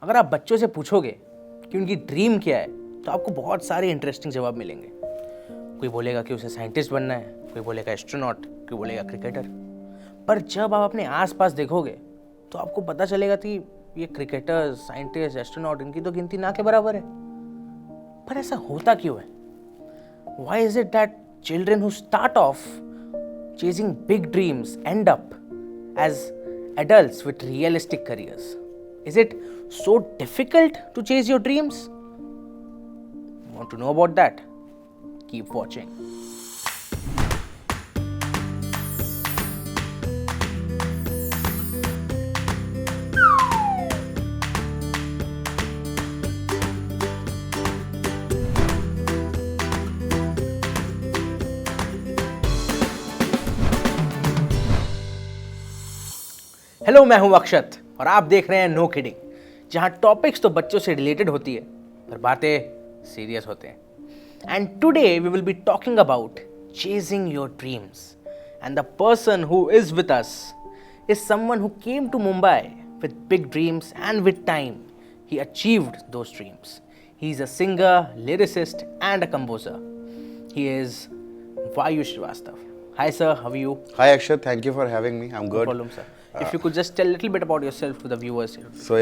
अगर आप बच्चों से पूछोगे कि उनकी ड्रीम क्या है तो आपको बहुत सारे इंटरेस्टिंग जवाब मिलेंगे। कोई बोलेगा कि उसे साइंटिस्ट बनना है, कोई बोलेगा एस्ट्रोनॉट, कोई बोलेगा क्रिकेटर। पर जब आप अपने आसपास देखोगे तो आपको पता चलेगा कि ये क्रिकेटर, साइंटिस्ट, एस्ट्रोनॉट, इनकी तो गिनती ना के बराबर है। पर ऐसा होता क्यों है? Why is it that children who start off chasing big dreams end up as adults with realistic careers? Is it so difficult to chase your dreams? Want to know about that? Keep watching. Hello, मैं हूं अक्षत और आप देख रहे हैं no kidding, जहां topics तो बच्चों से रिलेटेड होती है पर बातें सीरियस होते हैं। And today we will be talking about chasing your dreams and the person who is with us is someone who came to Mumbai with big dreams and with time he achieved those dreams. He is a singer, lyricist and a composer. He is Vayu Srivastava. Hi sir, how are you? Hi Akshat, thank you for having me. I'm good. No problem sir. If you could just tell a little bit about yourself to the viewers here. So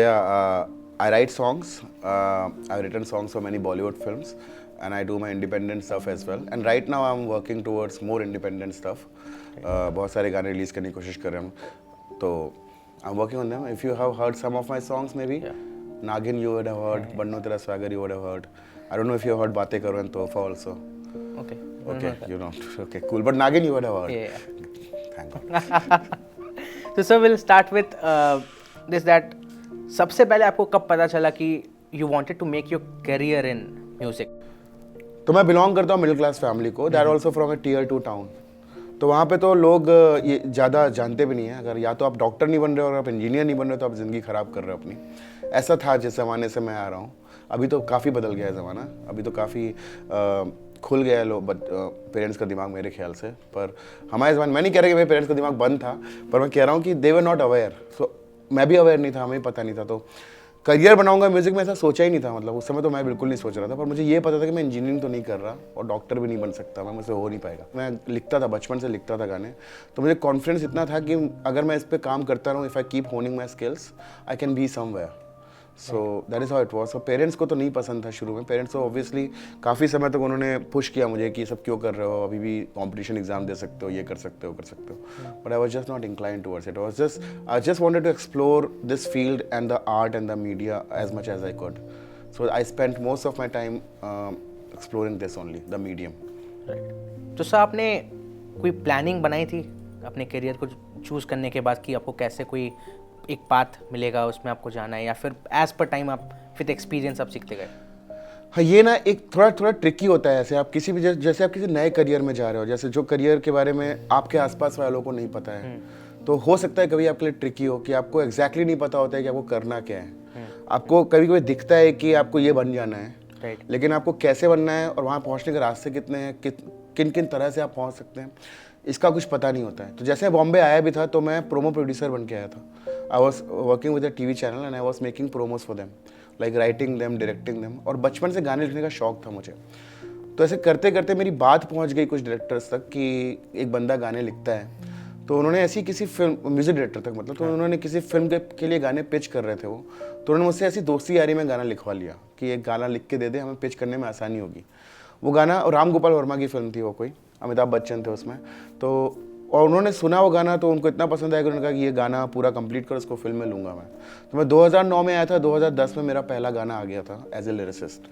I write songs. I've written songs for many Bollywood films, and I do my independent stuff as well. And right now I'm working towards more independent stuff. बहुत सारे गाने release करने की कोशिश कर रहे हैं, तो I'm working on them. If you have heard some of my songs, maybe Nagin you would have heard, Banno Tera Swagar you would have heard. I don't know if you heard Baatein Karo and Tohfa also. Okay. Okay, you know. Okay, cool. But Nagin you would have heard. Yeah. Thank God. So sir, we'll start with this that सबसे पहले आपको कब पता चला कि you wanted to make your career in music? तो मैं belong करता हूँ मिडिल क्लास फैमिली को, that also from a tier 2 town. तो वहाँ पे तो लोग ये ज़्यादा जानते भी नहीं हैं। अगर या तो आप डॉक्टर नहीं बन रहे हो और आप इंजीनियर नहीं बन रहे हो तो आप ज़िंदगी ख़राब कर रहे हो अपनी। ऐसा था जिस ज़माने से मैं आ रहा हूँ। अभी तो काफ़ी बदल गया है ज़माना, अभी तो काफ़ी खुल गया है लोग पेरेंट्स का दिमाग मेरे ख्याल से। पर हमारे ज़माने, मैं नहीं कह रहा कि मेरे पेरेंट्स का दिमाग बंद था, पर मैं कह रहा हूँ कि दे वर नॉट अवेयर। सो मैं भी अवेयर नहीं था, हमें पता नहीं था। तो करियर बनाऊंगा म्यूज़िक में ऐसा सोचा ही नहीं था। मतलब उस समय तो मैं बिल्कुल नहीं सोच रहा था, पर मुझे ये पता था कि मैं इंजीनियरिंग तो नहीं कर रहा और डॉक्टर भी नहीं बन सकता, मैं मुझसे हो नहीं पाएगा। मैं लिखता था, बचपन से लिखता था गाने, तो मुझे कॉन्फिडेंस इतना था कि अगर मैं इस पर काम करता रहूँ, if I keep honing my skills, I can be somewhere. So that is how it was. So parents को तो नहीं पसंद था शुरू में। पेरेंट्स तो ऑब्वियसली काफ़ी समय तक उन्होंने पुश किया मुझे कि सब क्यों कर रहे हो, अभी भी कॉम्पिटिशन एग्जाम दे सकते हो, ये कर सकते हो, कर सकते हो। But I was just not incline towards it. I just wanted to explore this field and the art and the media as much as I could. So I spent most of my time exploring this only, the medium. तो sir आपने कोई planning बनाई थी अपने career को choose करने के बाद कि आपको कैसे कोई एक पाथ मिलेगा, उसमें आपको जाना है, या फिर एज पर टाइम आप विद एक्सपीरियंस आप सीखते गए? हाँ, ये ना एक थोड़ा ट्रिकी होता है। ऐसे आप किसी भी जैसे आप किसी नए करियर में जा रहे हो, जैसे जो करियर के बारे में आपके आसपास वालों को नहीं पता है, तो हो सकता है कभी आपके लिए ट्रिकी हो कि आपको एग्जैक्टली नहीं पता होता है कि आपको करना क्या है। आपको कभी कभी दिखता है कि आपको ये बन जाना है, लेकिन आपको कैसे बनना है और वहाँ पहुँचने के रास्ते कितने हैं, किन किन तरह से आप पहुँच सकते हैं, इसका कुछ पता नहीं होता है। तो जैसे बॉम्बे आया भी था तो मैं प्रोमो प्रोड्यूसर बन के आया था। I was working with a TV channel and I was making promos for them, like writing them, directing them। और बचपन से गाने लिखने का शौक था मुझे। तो ऐसे करते करते मेरी बात पहुंच गई कुछ डायरेक्टर्स तक कि एक बंदा गाने लिखता है। तो उन्होंने ऐसी किसी फिल्म, म्यूजिक डायरेक्टर तक मतलब, तो उन्होंने किसी फिल्म के लिए गाने पिच कर रहे थे वो। तो उन्होंने मुझसे ऐसी दोस्ती यारी में गाना लिखवा लिया कि एक गाना लिख के दे दे, हमें पिच करने में आसानी होगी। वो गाना राम गोपाल वर्मा की फिल्म थी, वो कोई अमिताभ बच्चन थे उसमें। तो और उन्होंने सुना वो गाना तो उनको इतना पसंद आया कि उन्होंने कहा कि ये गाना पूरा कंप्लीट कर, उसको फिल्म में लूँगा मैं। तो मैं 2009 में आया था, 2010 में मेरा पहला गाना आ गया था एज ए लिरिसिस्ट।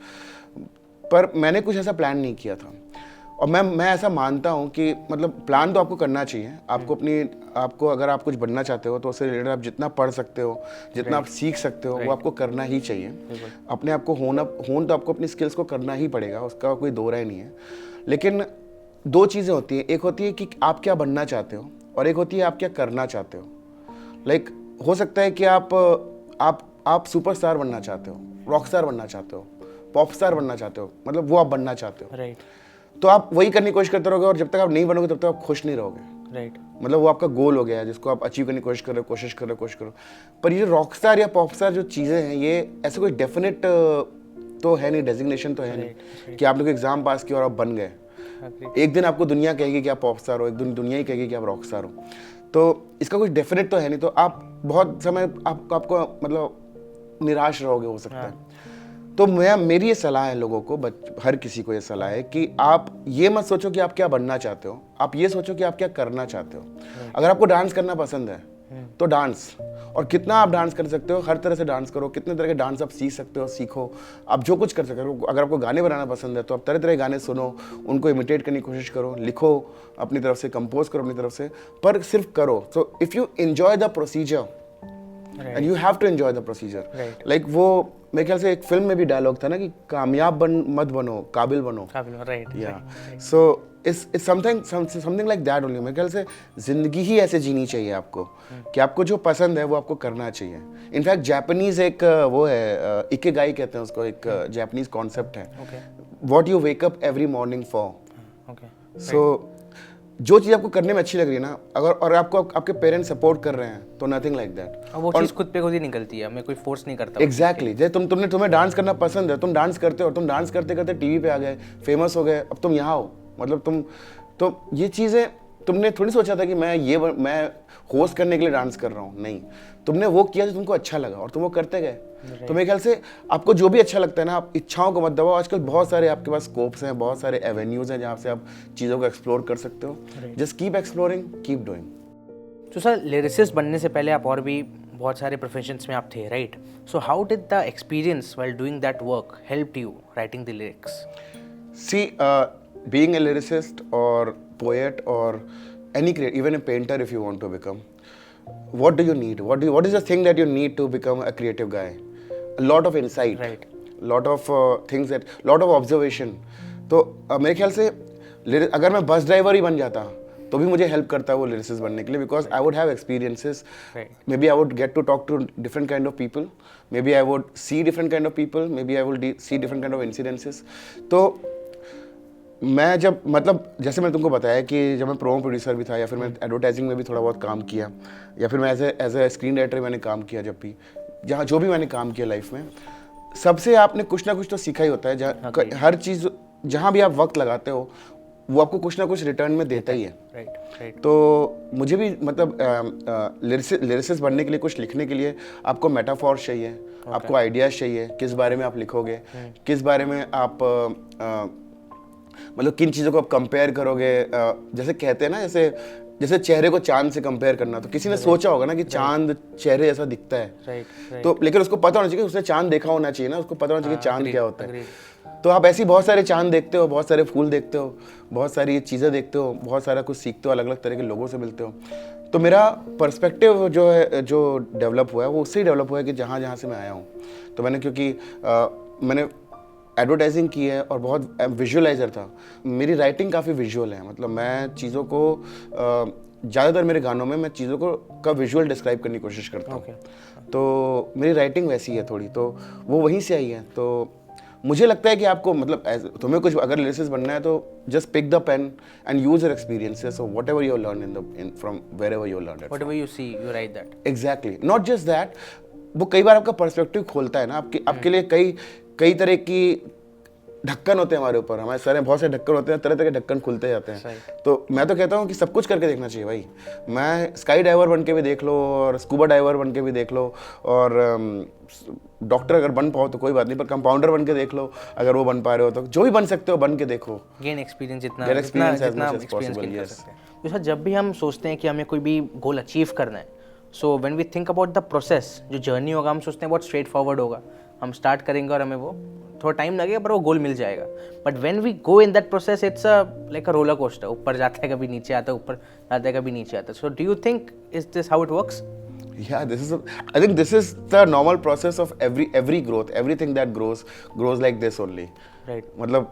पर मैंने कुछ ऐसा प्लान नहीं किया था। और मैं ऐसा मानता हूँ कि मतलब प्लान तो आपको करना चाहिए। आपको अगर आप कुछ बनना चाहते हो तो उससे रिलेटेड आप जितना पढ़ सकते हो, जितना आप सीख सकते हो, वो आपको करना ही चाहिए। अपने आप को तो आपको अपनी स्किल्स को करना ही पड़ेगा, उसका कोई दो राय नहीं है। लेकिन दो चीज़ें होती हैं, एक होती है कि आप क्या बनना चाहते हो और एक होती है आप क्या करना चाहते हो। लाइक हो सकता है कि आप सुपरस्टार बनना चाहते हो, रॉकस्टार बनना चाहते हो, पॉप स्टार बनना चाहते हो, मतलब वो आप बनना चाहते हो। राइट। तो आप वही करने की कोशिश करते रहोगे और जब तक आप नहीं बनोगे तब तक आप खुश नहीं रहोगे। राइट। मतलब वो आपका गोल हो गया है जिसको आप अचीव करने की कोशिश करो। पर ये रॉक स्टार या पॉप स्टार जो चीज़ें हैं, ये ऐसे कोई डेफिनेट तो है नहीं, डेजिग्नेशन तो है नहीं कि आपने कोई एग्जाम पास किया और आप बन गए। एक दिन आपको दुनिया कहेगी कि आप पॉप स्टार हो, एक दिन दुनिया ही कहेगी कि आप रॉक स्टार हो। तो इसका कुछ डेफिनेट तो है नहीं, तो आप बहुत समय आपको मतलब निराश रहोगे, हो सकता है। तो मेरी ये सलाह है लोगों को, हर किसी को ये सलाह है कि आप ये मत सोचो कि आप क्या बनना चाहते हो, आप ये सोचो कि आप क्या करना चाहते हो। अगर आपको डांस करना पसंद है तो डांस, और कितना आप डांस कर सकते हो, हर तरह से डांस करो, कितने तरह के डांस आप सीख सकते हो, सीखो, आप जो कुछ कर सकते हो। अगर आपको गाने बनाना पसंद है तो आप तरह तरह के गाने सुनो, उनको इमिटेट करने की कोशिश करो, लिखो अपनी तरफ से, कंपोज करो अपनी तरफ से, पर सिर्फ करो। So if you enjoy the procedure and you have to enjoy the procedure. Like वो मेरे ख्याल से एक फिल्म में भी डायलॉग था ना कि कामयाब मत बनो, काबिल बनो। राइट। या so it's something like that only. मेरे ख्याल से जिंदगी ही ऐसे जीनी चाहिए आपको कि आपको जो पसंद है वो आपको करना चाहिए। इनफैक्ट जापानीज एक वो है, इकिगाई कहते हैं उसको, एक जापानीज कॉन्सेप्ट है, what you wake up every morning for. So जो चीज़ आपको करने में अच्छी लग रही है ना, अगर और आपको आपके पेरेंट्स सपोर्ट कर रहे हैं तो नथिंग लाइक दैट। वो चीज़ खुद पे खुद ही निकलती है, मैं कोई फोर्स नहीं करता। एग्जैक्टली जैसे तुम्हें डांस करना पसंद है, तुम डांस करते हो, तुम डांस करते करते टीवी पे आ गए, फेमस हो गए, अब तुम यहाँ हो। मतलब तो ये चीज़ें तुमने थोड़ी सोचा था कि मैं होस्ट करने के लिए डांस कर रहा हूँ, नहीं, तुमने वो किया जो तुमको अच्छा लगा और तुम वो करते गए। तो मेरे ख्याल से आपको जो भी अच्छा लगता है ना, आप इच्छाओं को मत दबाओ। आजकल बहुत सारे आपके पास स्कोप्स हैं, बहुत सारे एवेन्यूज हैं जहाँ से आप चीज़ों को एक्सप्लोर कर सकते हो। Just keep exploring, keep doing. तो सर, लिरिसिस्ट बनने से पहले आप और भी बहुत सारे प्रोफेशंस में आप थे, right? So how did the experience while doing that work help you writing the lyrics? See, being a lyricist or poet or any even a painter, if you want to become, what do you need? What is the thing that you need to become a creative guy? A lot of insight, right? Lot of things, that lot of observation. तो मेरे ख्याल से अगर मैं bus driver ही बन जाता तो भी मुझे हेल्प करता है वो लिरिसिस्ट बनने के लिए, because I would have experiences, maybe I would get to talk to different kind of people, maybe I would see different kind of people, maybe I would see different kind of incidences. तो मैं जब मतलब जैसे मैंने तुमको बताया कि जब मैं प्रोमो प्रोड्यूसर भी था, या फिर मैं एडवर्टाइजिंग में भी थोड़ा बहुत काम किया, या फिर मैं एज ए स्क्रीन राइटर मैंने काम किया, जब भी जहाँ जो भी मैंने काम किया लाइफ में, सबसे आपने कुछ ना कुछ तो सीखा ही होता है। जहाँ हर चीज़ जहाँ भी आप वक्त लगाते हो वो आपको कुछ ना कुछ रिटर्न में देता ही है। राइट। तो मुझे भी मतलब लिरिसिस्ट बनने के लिए, कुछ लिखने के लिए आपको मेटाफॉर्स चाहिए, आपको आइडियाज़ चाहिए, किस बारे में आप लिखोगे, किस बारे में आप मतलब किन चीज़ों को आप कंपेयर करोगे। जैसे कहते हैं ना, जैसे चेहरे को चांद से कंपेयर करना, तो किसी ने सोचा होगा ना कि चांद चेहरे जैसा दिखता है, तो लेकिन उसको पता होना चाहिए कि उसने चांद देखा होना चाहिए ना, उसको पता होना चाहिए कि चांद क्या होता है। तो आप ऐसी बहुत सारे चांद देखते हो, बहुत सारे फूल देखते हो, बहुत सारी चीज़ें देखते हो, बहुत सारा कुछ सीखते हो, अलग अलग तरह के लोगों से मिलते हो। तो मेरा पर्सपेक्टिव जो है, जो डेवलप हुआ है, वो उससे ही डेवलप हुआ है कि जहाँ जहाँ से मैं आया हूँ। तो मैंने, क्योंकि मैंने एडवर्टाइजिंग की है और बहुत विजुअलाइजर था, मेरी राइटिंग काफ़ी विजुअल है। मतलब मैं चीज़ों को ज़्यादातर मेरे गानों में मैं चीज़ों का विजुअल डिस्क्राइब करने की कोशिश करता हूँ। तो मेरी राइटिंग वैसी है थोड़ी, तो वो वहीं से आई है। तो मुझे लगता है कि आपको मतलब तुम्हें कुछ अगर लिरिसिस्ट बनना है तो just pick the pen and use your experiences, so whatever you learn in from wherever you learn it, whatever you see you write that. Exactly, not just that, वो कई बार आपका पर्सपेक्टिव खोलता है ना, आपके लिए कई तरह की ढक्कन होते हैं हमारे ऊपर, हमारे सर में बहुत से ढक्कन होते हैं, तरह तरह के ढक्कन खुलते जाते हैं। तो मैं तो कहता हूँ कि सब कुछ करके देखना चाहिए भाई। मैं स्काई डाइवर बन के भी देख लो, और स्कूबा डाइवर बन के भी देख लो, और डॉक्टर अगर बन पाओ तो कोई बात नहीं, पर कंपाउंडर बन के देख लो, अगर वो बन पा रहे हो तो जो भी बन सकते हो बन के देखो, गेन एक्सपीरियंस जितना पॉसिबल। सर, जब भी हम सोचते हैं कि हमें कोई भी गोल अचीव करना है, so when we think about the process, जो जर्नी होगा, हम सोचते हैं बहुत स्ट्रेट फॉरवर्ड होगा, हम स्टार्ट करेंगे और हमें वो थोड़ा टाइम लगेगा पर वो गोल मिल जाएगा। But when we go in that process, it's like a roller coaster, ऊपर जाता है कभी नीचे आता है, ऊपर जाता है कभी नीचे आता है। So do you think is this how it works? Yeah, I think this is the normal process of every growth. Everything that grows like this only. Right. मतलब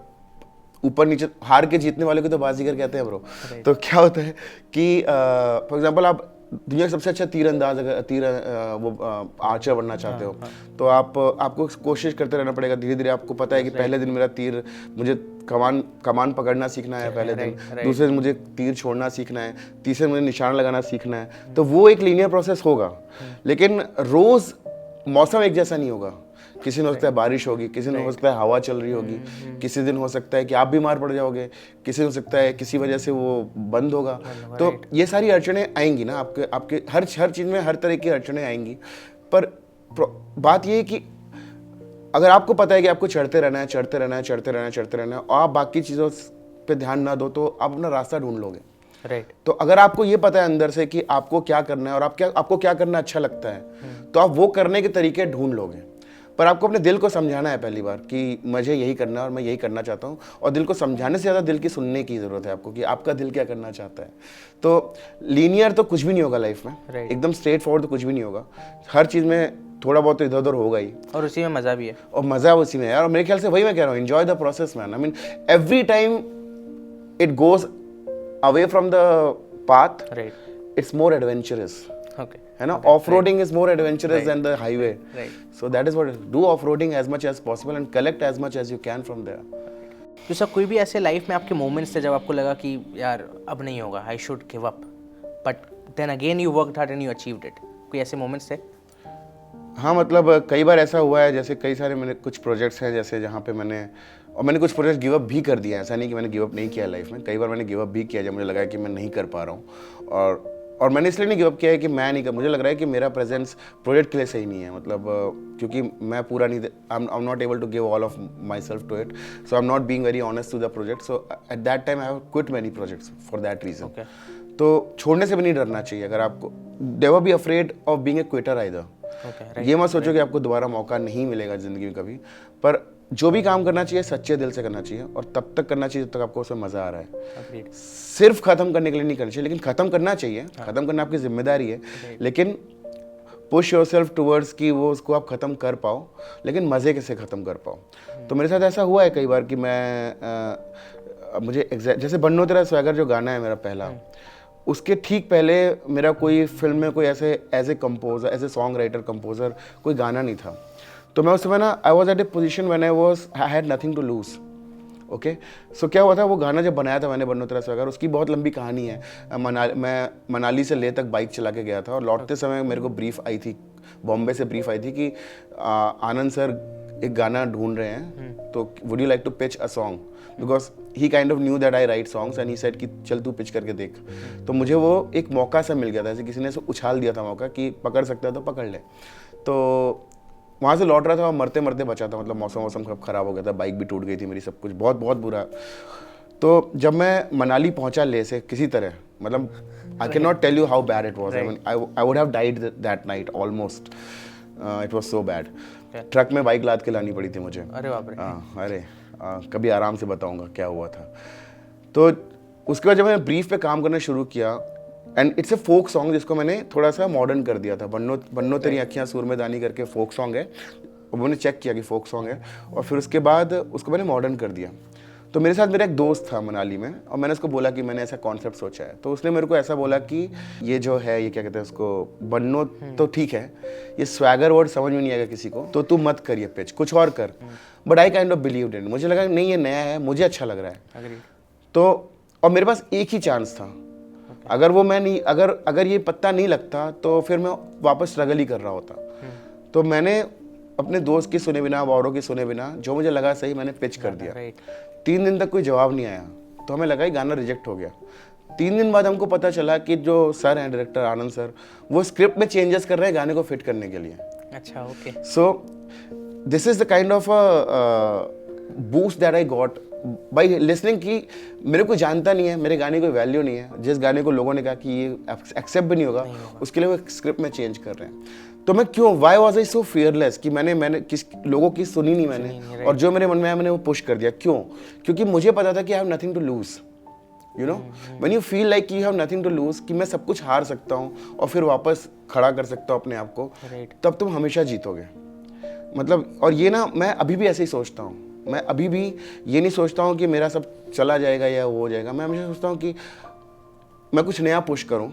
ऊपर नीचे, हार के जीतने वाले को तो बाजीगर कहते हैं ब्रो। तो क्या होता है कि फॉर एग्जांपल आप दुनिया का सबसे अच्छा तीरंदाज अगर आर्चर बनना चाहते हो तो आपको कोशिश करते रहना पड़ेगा। धीरे धीरे आपको पता है कि पहले दिन मेरा तीर मुझे कमान पकड़ना सीखना है पहले दिन, दूसरे दिन मुझे तीर छोड़ना सीखना है, तीसरे दिन मुझे निशान लगाना सीखना है। तो वो एक लीनियर प्रोसेस होगा, लेकिन रोज मौसम एक जैसा नहीं होगा। किसी दिन हो सकता है बारिश होगी, किसी दिन हो सकता है हवा चल रही होगी, किसी दिन हो सकता है कि आप बीमार पड़ जाओगे, किसी दिन हो सकता है किसी वजह से वो बंद होगा। तो ये सारी अड़चनें आएंगी ना, आपके हर चीज़ में हर तरह की अड़चनें आएंगी। पर बात ये है कि अगर आपको पता है कि आपको चढ़ते रहना है और आप बाकी चीज़ों पे ध्यान ना दो तो आप अपना रास्ता ढूंढ लोगे। राइट। तो अगर आपको ये पता है अंदर से कि आपको क्या करना है और आपको क्या करना अच्छा लगता है तो आप वो करने के तरीके ढूंढ लोगे। पर आपको अपने दिल को समझाना है पहली बार कि मुझे यही करना है और मैं यही करना चाहता हूँ। और दिल को समझाने से ज़्यादा दिल की सुनने की ज़रूरत है आपको कि आपका दिल क्या करना चाहता है। तो लीनियर तो कुछ भी नहीं होगा लाइफ में, एकदम स्ट्रेट फॉरवर्ड तो कुछ भी नहीं होगा। हर चीज़ में थोड़ा बहुत तो इधर उधर होगा ही, और उसी में मज़ा भी है। और मज़ा उसी में है। और मेरे ख्याल से वही मैं कह रहा हूँ, enjoy the process man. I mean every time it goes away from the path, it's more adventurous. Okay. है ना, off-roading is more adventurous than the highway. Right. So that is what do off-roading as much as possible and collect as much as you can from there. तो sir कोई भी ऐसे life में आपके moments थे जब आपको लगा कि यार अब नहीं होगा, I should give up, but then again you worked hard and you achieved it? कोई ऐसे मोमेंट्स थे? हाँ, मतलब कई बार ऐसा हुआ है, जैसे कई सारे मैंने कुछ प्रोजेक्ट्स हैं जैसे जहाँ पे मैंने कुछ प्रोजेक्ट गिव अप भी कर दिया है। ऐसा नहीं कि मैंने गिव अप नहीं किया लाइफ में, कई बार मैंने गिव अप भी किया जब मुझे लगा कि मैं नहीं कर पा रहा हूँ। और मैंने इसलिए नहीं गिव अप किया है कि मैं नहीं कर, मुझे लग रहा है कि मेरा प्रेजेंस प्रोजेक्ट के लिए सही नहीं है। मतलब क्योंकि मैं पूरा नहीं, I am not able to give all of my self to it, so I am not being very honest to the project. So at that time I have quit many projects for that reason. तो छोड़ने से भी नहीं डरना चाहिए। अगर आपको never be afraid of being a quitter either. ये मत सोचो कि आपको दोबारा मौका नहीं मिलेगा जिंदगी में कभी, पर जो भी काम करना चाहिए सच्चे दिल से करना चाहिए और तब तक करना चाहिए जब तक आपको उसमें मजा आ रहा है। सिर्फ खत्म करने के लिए नहीं करना चाहिए, लेकिन खत्म करना चाहिए। खत्म करना आपकी जिम्मेदारी है, लेकिन पुश योरसेल्फ टुवर्ड्स कि वो उसको आप खत्म कर पाओ, लेकिन मजे के से खत्म कर पाओ। तो मेरे साथ ऐसा हुआ है कई बार कि मुझे जैसे बन्नो तेरा स्वैगर जो गाना है मेरा पहला, उसके ठीक पहले मेरा कोई फिल्म में कोई ऐसे as a composer, as a songwriter composer कोई गाना नहीं था। तो मैं उस समय ना I was at a position when I had nothing to lose. Okay, so क्या हुआ था, वो गाना जब बनाया था मैंने बन्नो तेरा स्वैगर, उसकी बहुत लंबी कहानी है। मैं मनाली से लेह तक बाइक चला के गया था और लौटते समय मेरे को ब्रीफ आई थी, बॉम्बे से ब्रीफ आई थी कि आनंद सर एक गाना ढूंढ रहे हैं, तो would you like to pitch a song, because he kind of knew that I write songs and he said कि चल तू पिच करके देख। तो मुझे वो एक मौका सा मिल गया था, ऐसे किसी ने उछाल दिया था मौका कि पकड़ सकता है तो पकड़ ले। तो वहाँ से लौट रहा था और मरते मरते बचा था। मतलब मौसम खराब हो गया था, बाइक भी टूट गई थी मेरी, सब कुछ बहुत बहुत बुरा। तो जब मैं मनाली पहुँचा लेह से किसी तरह, मतलब I can not tell you how bad it was. I would have died that night almost, it was so bad. Truck में बाइक लाद के लानी पड़ी थी मुझे। अरे बाप रे। अरे कभी आराम से बताऊंगा क्या हुआ था। तो उसके बाद जब मैंने ब्रीफ पे काम करना शुरू किया, and it's a folk song जिसको मैंने थोड़ा सा मॉडर्न कर दिया था। बन्नो तेरी अखियाँ सूरमेदानी करके फोक सॉन्ग है, और मैंने चेक किया कि फोक सॉन्ग है, और फिर उसके बाद उसको मैंने मॉडर्न कर दिया। तो मेरे साथ मेरा एक दोस्त था मनाली में, और मैंने उसको बोला कि मैंने ऐसा कॉन्सेप्ट सोचा है। तो उसने मेरे को ऐसा बोला कि ये जो है, ये क्या कहते हैं उसको, बन्नो तो ठीक है, ये स्वैगर वर्ड समझ में नहीं आएगा किसी को, तो तू मत कर ये पिच, कुछ और कर। But I kind of believed in, मुझे लगा नहीं ये नया है, मुझे अच्छा लग रहा है। तो और मेरे पास एक ही चांस था, अगर वो मैं नहीं, अगर ये पत्ता नहीं लगता तो फिर मैं वापस स्ट्रगल ही कर रहा होता। तो मैंने अपने दोस्त की सुने बिना, औरों की सुने बिना, जो मुझे लगा सही मैंने पिच कर दिया। 3 दिन तक कोई जवाब नहीं आया, तो हमें लगा गाना रिजेक्ट हो गया। 3 दिन बाद हमको पता चला कि जो सर हैं डायरेक्टर आनंद सर, वो स्क्रिप्ट में चेंजेस कर रहे हैं गाने को फिट करने के लिए। अच्छा, okay. So this is the kind of boost that I got by listening कि मेरे को जानता नहीं है, मेरे गाने कोई वैल्यू नहीं है, जिस गाने को लोगों ने कहा कि ये एक्सेप्ट भी नहीं होगा, उसके लिए वो स्क्रिप्ट में चेंज कर रहे हैं। तो मैं क्यों, why was I so fearless कि मैंने किस लोगों की सुनी नहीं मैंने, और जो मेरे मन में आया मैंने वो पुश कर दिया। क्यों? क्योंकि मुझे पता था कि I have nothing to lose. You know, when you feel like you have nothing to lose, कि मैं सब कुछ हार सकता हूँ और फिर वापस खड़ा कर सकता हूँ अपने आप को, तब तुम हमेशा जीतोगे। मतलब, और ये ना मैं अभी भी ऐसे ही सोचता हूँ। मैं अभी भी ये नहीं सोचता हूँ कि मेरा सब चला जाएगा या वो हो जाएगा। मैं हमेशा सोचता हूँ कि मैं कुछ नया पुश करूँ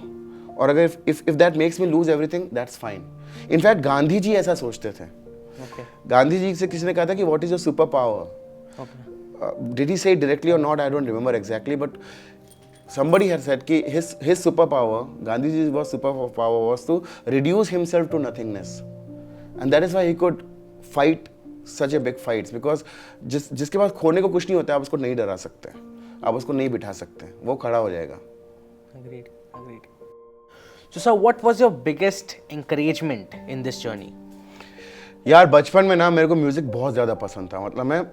और अगर if that makes me lose everything, that's fine. In fact Gandhi ji ऐसा सोचते थे. गांधी जी से किसी ने कहा था कि what is your superpower? Did he say it directly or not? I don't remember exactly, but somebody had said कि his superpower, Gandhi ji's superpower was to reduce himself to nothingness, and that is why he could fight such a big fights, because जिसके पास खोने को कुछ नहीं होता है, आप उसको नहीं डरा सकते, आप उसको नहीं बिठा सकते, वो खड़ा हो जाएगा. Agreed. So sir, what was your biggest encouragement in this journey? यार बचपन में ना मेरे को म्यूजिक बहुत ज़्यादा पसंद था. मतलब मैं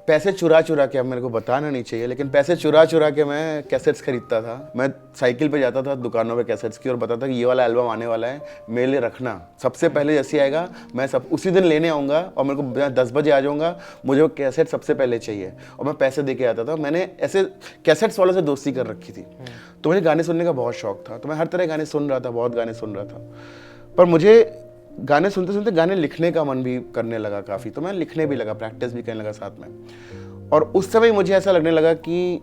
पैसे चुरा के, अब मेरे को बताना नहीं चाहिए, लेकिन पैसे चुरा के मैं कैसेट्स खरीदता था. मैं साइकिल पे जाता था दुकानों पे कैसेट्स की और बताता कि ये वाला एल्बम आने वाला है, मेरे लिए रखना. सबसे पहले जैसे आएगा मैं सब उसी दिन लेने आऊँगा और मेरे को 10 बजे आ जाऊँगा, मुझे वो कैसेट सबसे पहले चाहिए और मैं पैसे दे के आता था. मैंने ऐसे कैसेट्स वालों से दोस्ती कर रखी थी. तो मुझे गाने सुनने का बहुत शौक था, तो मैं हर तरह गाने सुन रहा था, बहुत गाने सुन रहा था. पर मुझे गाने सुनते सुनते गाने लिखने का मन भी करने लगा काफ़ी, तो मैं लिखने भी लगा, प्रैक्टिस भी करने लगा साथ में. और उस समय मुझे ऐसा लगने लगा कि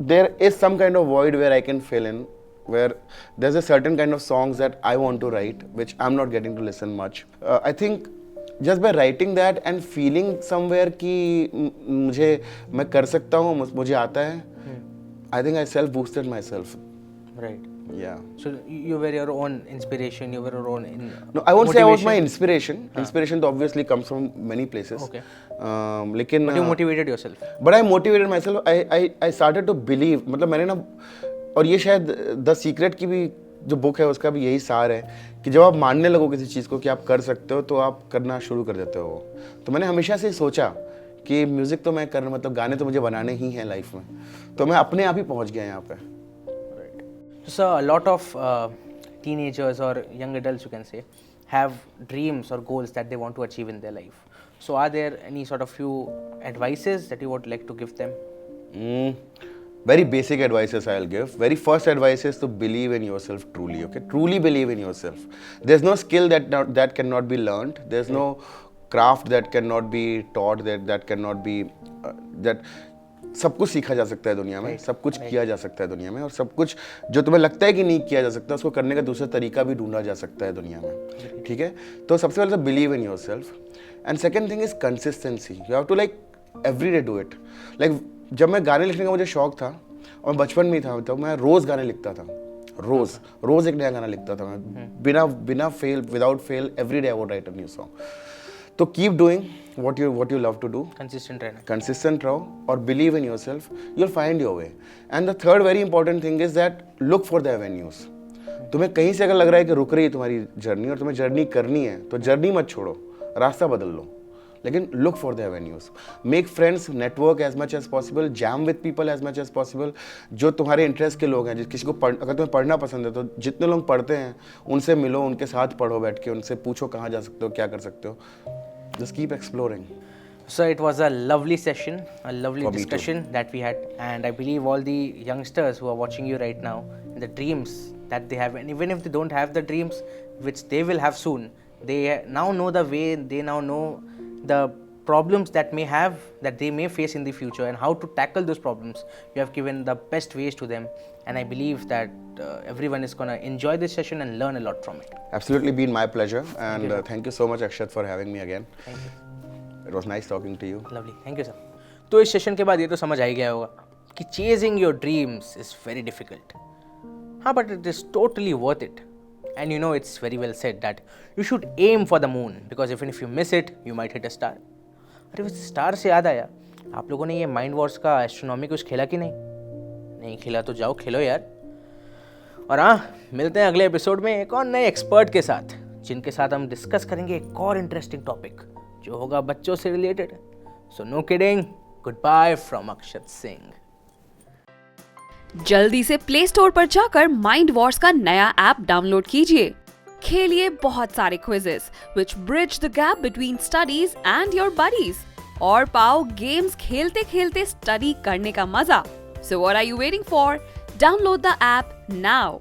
there is some kind of void where I can fill in, where there is a certain kind of songs that I want to write which I am not getting to listen much. I think just by writing that and feeling somewhere कि मैं कर सकता हूँ, मुझे आता है, I think I self boosted my self. Right. Yeah. So you were your own inspiration. You were your own. No, I won't say I was my inspiration. Inspiration obviously comes from many places. Okay. लेकिन But you motivated yourself. But I motivated myself. I started to believe. मतलब मैंने ना, और ये शायद the secret की भी जो बुक है उसका भी यही सार है कि जब आप मानने लगो किसी चीज़ को कि आप कर सकते हो, तो आप करना शुरू कर देते हो. तो मैंने हमेशा से सोचा कि म्यूजिक तो मैं करना, मतलब गाने तो मुझे बनाने ही हैं लाइफ में, तो मैं अपने आप ही पहुंच गया यहाँ पे. So a lot of teenagers or young adults, you can say, have dreams or goals that they want to achieve in their life. So are there any sort of few advices that you would like to give them? Very basic advices I'll give. Very first advice is to believe in yourself truly. Okay, truly believe in yourself. There's no skill that cannot be learned. There's no craft that cannot be taught. That cannot be that. सब कुछ सीखा जा सकता है दुनिया में, सब कुछ किया जा सकता है दुनिया में, और सब कुछ जो तुम्हें लगता है कि नहीं किया जा सकता, उसको करने का दूसरा तरीका भी ढूंढा जा सकता है दुनिया में. ठीक है, तो सबसे पहले तो believe in yourself. And second thing is consistency. You have to like every day do it. Like जब मैं गाने लिखने का मुझे शौक था और बचपन में था, तो मैं रोज़ गाने लिखता था. रोज़ एक नया गाना लिखता था मैं, बिना fail, without fail, every day I would write a new song. तो keep doing what you love to do. Consistent रहो और believe in yourself. You'll find your way. And the third very important thing is that look for the avenues. तुम्हें कहीं से अगर लग रहा है कि रुक रही है तुम्हारी जर्नी और तुम्हें जर्नी करनी है, तो जर्नी मत छोड़ो, रास्ता बदल लो, लेकिन look for the avenues. Make friends, network as much as possible, jam with people as much as possible. जो तुम्हारे इंटरेस्ट के लोग हैं, किसी को अगर तुम्हें पढ़ना पसंद है, तो जितने लोग पढ़ते हैं उनसे मिलो, उनके साथ पढ़ो बैठ के, उनसे पूछो कहाँ जा सकते हो, क्या कर सकते हो. Just keep exploring. So it was a lovely session, a lovely discussion that we had, and I believe all the youngsters who are watching you right now, the dreams that they have, and even if they don't have the dreams which they will have soon, they now know the way, they now know the problems that they may face in the future and how to tackle those problems. You have given the best ways to them, and I believe that everyone is going to enjoy this session and learn a lot from it. Absolutely been my pleasure, and thank you so much Akshat for having me again. Thank you. It was nice talking to you. Lovely. Thank you sir. तो इस session के बाद ये तो समझ आ ही गया होगा कि chasing your dreams is very difficult. हाँ, but it is totally worth it. And you know, it's very well said that you should aim for the moon, because even if you miss it, you might hit a star. अरे वैसे star से याद आया, आप लोगों ने ये mind Wars का एस्ट्रोनॉमी कुछ खेला कि नहीं खेला तो जाओ खेलो यार. और हाँ, मिलते हैं अगले एपिसोड में एक और नए एक्सपर्ट के साथ, जिनके साथ हम डिस्कस करेंगे एक और इंटरेस्टिंग टॉपिक जो होगा बच्चों से related. So no kidding, good bye from Akshat Singh. जल्दी से प्ले स्टोर पर जाकर माइंड वॉर्स का नया ऐप डाउनलोड कीजिए. खेलिए बहुत सारे quizzes which bridge the gap between studies and your buddies, और पाओ गेम्स खेलते खेलते स्टडी करने का मजा. So what are you waiting for? Download the app now.